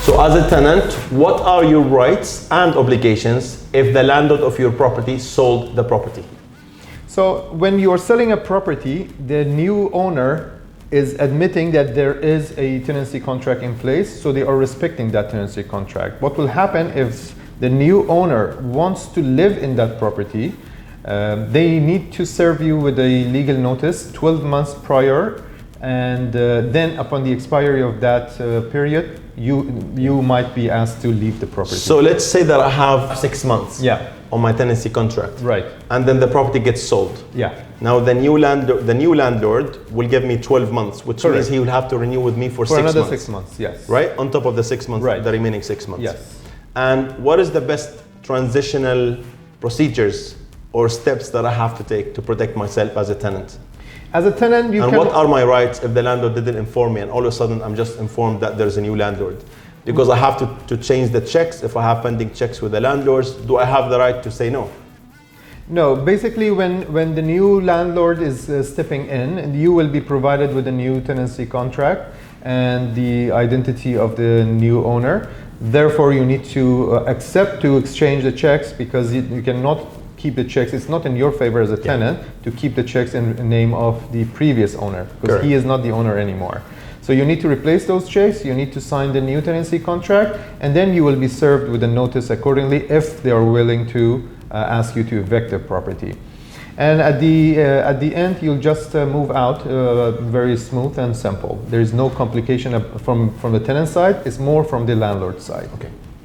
So as a tenant, what are your rights and obligations if the landlord of your property sold the property? So when you're selling a property, the new owner is admitting that there is a tenancy contract in place, so they are respecting that tenancy contract. What will happen if the new owner wants to live in that property? They need to serve you with a legal notice 12 months prior, and then upon the expiry of that period, you might be asked to leave the property. So let's say that I have 6 months on my tenancy contract. Right. And then the property gets sold. Yeah. Now the new landlord will give me 12 months, which means he will have to renew with me for 6 months. For another 6 months, yes. Right? On top of the 6 months, right. The remaining 6 months. Yes. And what is the best transitional procedures or steps that I have to take to protect myself as a tenant? As a tenant, and what are my rights if the landlord didn't inform me and all of a sudden I'm just informed that there's a new landlord? Because I have to change the checks. If I have pending checks with the landlords, do I have the right to say no? No, basically when the new landlord is stepping in, you will be provided with a new tenancy contract and the identity of the new owner. Therefore, you need to accept to exchange the checks, because you cannot keep the checks. It's not in your favor as a tenant to keep the checks in the name of the previous owner, because he is not the owner anymore. So you need to replace those checks, you need to sign the new tenancy contract, and then you will be served with a notice accordingly if they are willing to ask you to evict the property. And at the end, you'll just move out very smooth and simple. There is no complication from the tenant side, it's more from the landlord side. Okay.